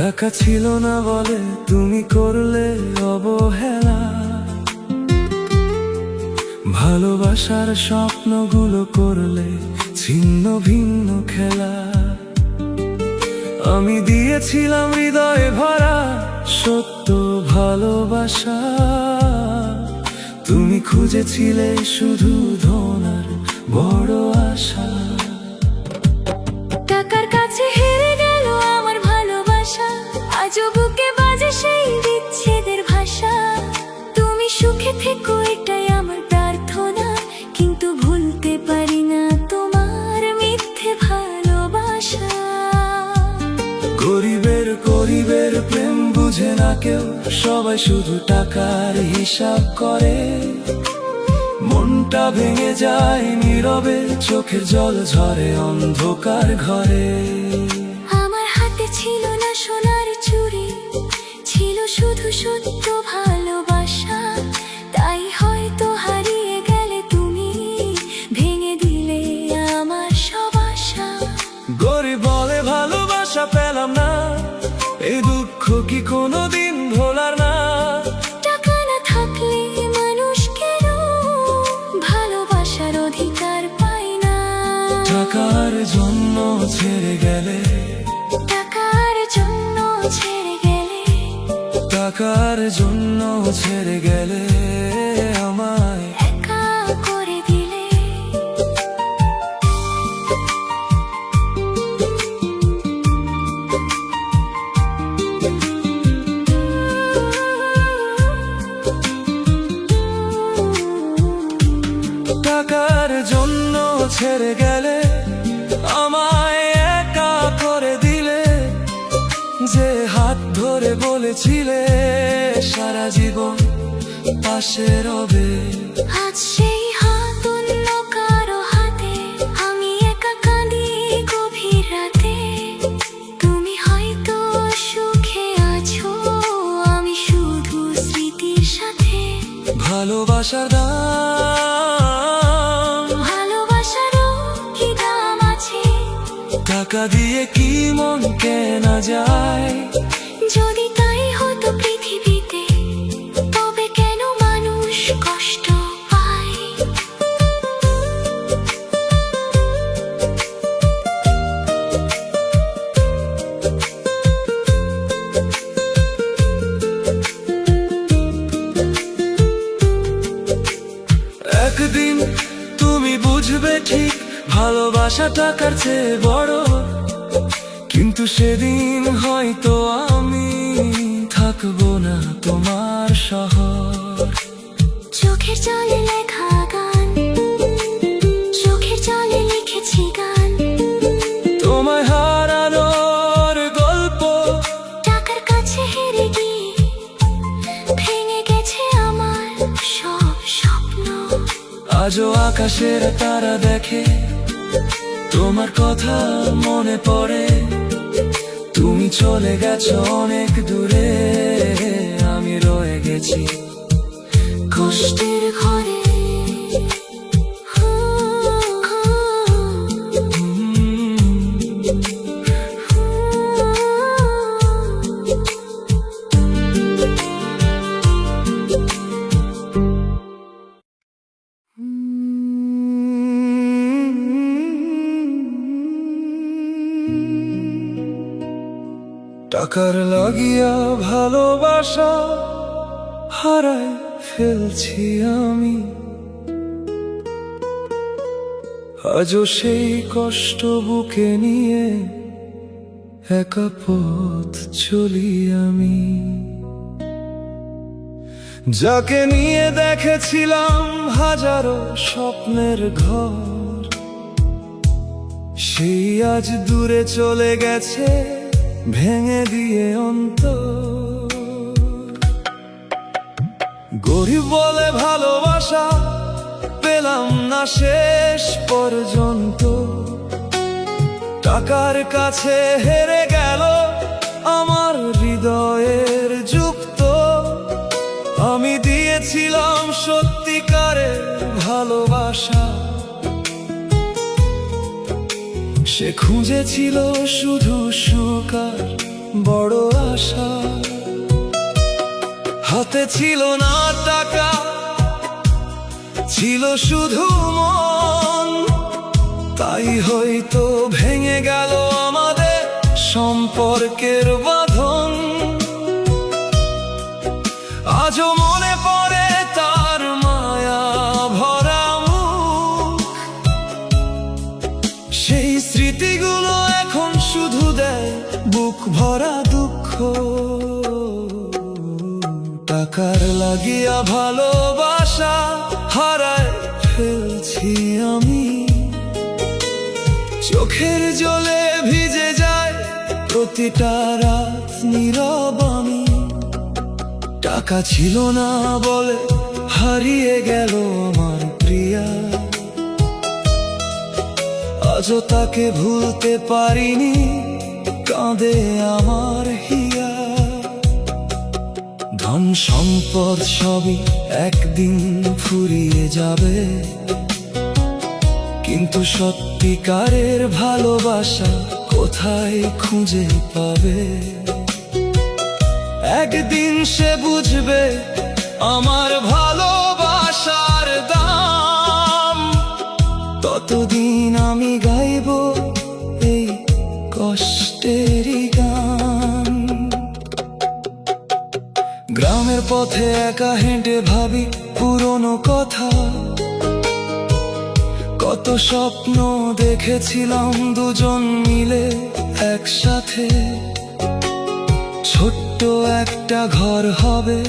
টাকা ছিল না বলে তুমি করলে অবহেলা, ভালোবাসার স্বপ্নগুলো করলে ছিন্ন ভিন্ন খেলা। আমি দিয়েছিলাম হৃদয়ে ভরা সত্য ভালোবাসা, তুমি খুঁজেছিলে শুধু ধন আর বড় আশা। টাকার কাছে হেরে গেল আমার ভালোবাসা, আজও বুকে বাজে সেই বিচ্ছেদের ভাষা। তুমি সুখে থেকো এটাই আমার প্রার্থনা, কিন্তু ভুলতে পারি না তোমার মিথ্যে ভালোবাসা। গরিবের প্রেম বুঝে না কেউ, সবাই শুধু টাকার হিসাব করে। মনটা ভেঙে যায় নীরবে, চোখের জল ঝরে অন্ধকার ঘরে। আমার হাতে ছিল না সোনার চুড়ি, ছিল শুধু সত্য ভালোবাসা। তাই হয়তো হারিয়ে গেলে তুমি, ভেঙে দিলে আমার সব আশা। গরিব বলে ভালোবাসা পেলাম না, এই দুঃখ কি কোনোদিন ভোলার না। টাকা না থাকলে মানুষ কেন ভালোবাসার অধিকার পায় না? টাকার জন্য ছেড়ে গেলে, টাকার জন্য ছেড়ে গেলে, টাকার জন্য ছেড়ে গেলে আমায় একা করে দিলে। টাকার জন্য ছেড়ে গেলে আমায় একা করে দিলে। যে হাত ধরে বলেছিলে সারা জীবন পাশে রবে, আজ সেই হাত অন্য কারো হাতে, আমি একা কাঁদি গভীর রাতে। তুমি হয়তো সুখে আছো, আমি শুধু স্মৃতির সাথে। ভালোবাসার দাম, ভালোবাসারও কি দাম আছে? টাকা দিয়ে কি মন কেনা যায়? যদি তাই হতো পৃথিবীতে, তবে কেন মানুষ কষ্ট পায়? একদিন তুমি বুঝবে ঠিক, ভালোবাসা টাকার চেয়ে বড়। কিন্তু সেদিন হয়তো আমি থাকবো না তোমার শহর। চোখের জলে লেখা গান, চোখের জলে লিখেছি গান। তোমায় হারানোর গল্প, টাকার কাছে হেরে গিয়ে ভেঙে গেছে আমার সব স্বপ্ন। আজও আকাশের তারা দেখে, তোমার কথা মনে পড়ে। তুমি চলে গেছো অনেক দূরে, আমি রয়ে গেছি কষ্টের ঘরে। টাকার লাগিয়া ভালোবাসা হারায় ফেলছি আমি, আজও সেই কষ্ট বুকে নিয়ে একা পথ চলি আমি। যাকে নিয়ে দেখেছিলাম হাজারো স্বপ্নের ঘর, সেই আজ দূরে চলে গেছে ভেঙে দিয়ে অন্তর। গরিব বলে ভালোবাসা পেলাম না শেষ পর্যন্ত, টাকার কাছে হেরে গেল আমার হৃদয়ের যুক্ত। আমি দিয়েছিলাম সত্যিকারের ভালোবাসা, সে খুঁজেছিল শুধু সুখ আর বড় আশা। হাতে ছিল না টাকা, ছিল শুধু মন, তাই হয়তো ভেঙে গেল আমাদের সম্পর্কের বাঁধন। আজও মনে পড়ে তার মায়া ভরা মুখ, সেই স্মৃতিগুলো এখন শুধু দেয় বুক ভরা দুঃখ। টাকার লাগিয়া ভালোবাসা হারায় ফেলছি আমি, চোখের জলে ভিজে যায় প্রতিটা রাত নীরব আমি। টাকা ছিল না বলে হারিয়ে গেল আমার প্রিয়া, আজও তাকে ভুলতে পারিনি, কাঁদে আমার হিয়া। ধন সম্পদ সবই একদিন ফুরিয়ে যাবে, কিন্তু সত্যিকারের ভালোবাসা কোথায় খুঁজে পাবে? একদিন সে বুঝবে আমার ভালোবাসার দাম, ততদিন আমি গাইব এই কষ্টেরই গান। গ্রামের পথে একা হেঁটে ভাবি পুরনো কথা, কত স্বপ্ন দেখেছিলাম দুজন মিলে একসাথে। ছোট্ট একটা ঘর হবে,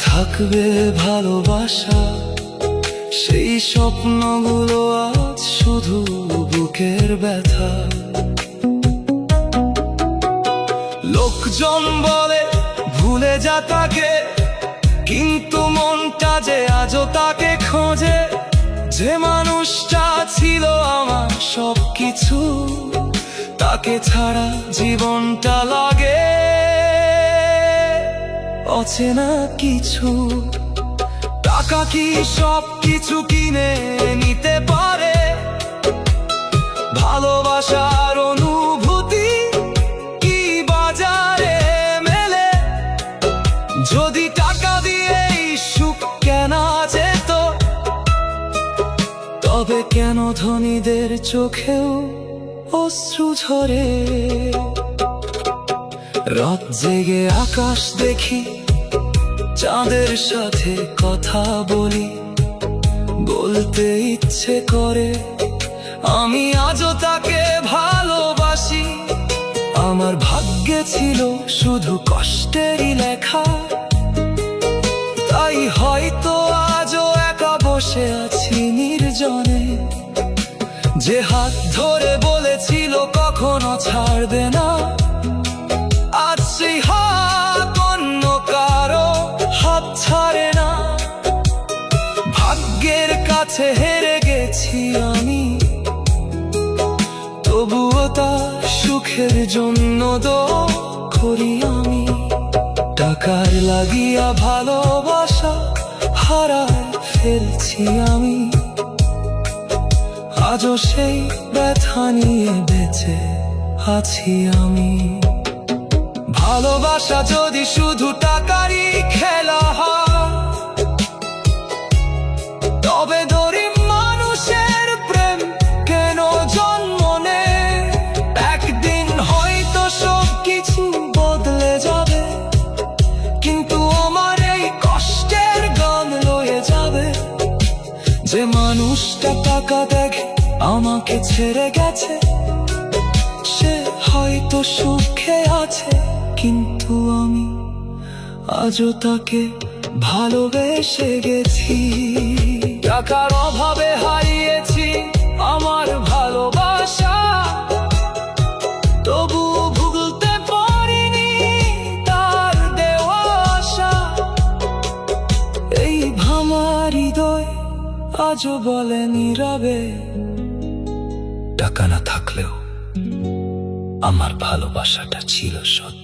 থাকবে ভালোবাসা, সেই স্বপ্নগুলো আজ শুধু বুকের ব্যথা। লোকজন বলে ভুলে যা তাকে, কিন্তু মনটা যে আজও তাকে খোঁজে। যে মানুষটা ছিল আমার সবকিছু, তাকে ছাড়া জীবনটা লাগে অচেনা কিছু। টাকা কি সবকিছু কিনে নিতে পারে? ভালোবাসার অনুভূতি কি বাজারে মেলে? যদি টাকা দিয়ে সুখ কেনা যেত, তবে কেন ধনীদের চোখেও অশ্রু ঝরে? রাত জেগে আকাশ দেখি, চাঁদের সাথে কথা বলি, বলতে ইচ্ছে করে আমি আজও তাকে ভালোবাসি। আমার ভাগ্যে ছিল শুধু কষ্টেরই লেখা, তাই হয়তো আজও একা বসে আছি নির্জনে। যে হাত ধরে বলেছিল কখনো ছাড়বে না, আজ সেই হাত অন্য কারো হাত ছাড়ে না। ভাগ্যের কাছে হেরে গেছি আমি, তবুও তার সুখের জন্য দোয়া করি আমি। টাকার লাগিয়া ভালোবাসা হারায় ফেলছি আমি, আজও সেই ব্যথা নিয়ে বেঁচে আছি আমি। ভালোবাসা যদি শুধু টাকারই খেলা হয়, তবে গরিব মানুষের প্রেম কেন জন্ম নেয়? একদিন হয়তো সব কিছু বদলে যাবে, কিন্তু আমার এই কষ্টের গান রয়ে যাবে। যে মানুষটা টাকা দেখে আমাকে ছেড়ে গেছে, সে হয়তো সুখে আছে, কিন্তু আমি আজও তাকে ভালোবেসে গেছি। টাকার অভাবে হারিয়েছি আমার ভালোবাসা, তবু ভুলতে পারিনি তার দেওয়া আশা। এই ভাঙা হৃদয় আজও বলে নীরবে, টাকা না থাকলেও আমার ভালোবাসাটা ছিল সত্য।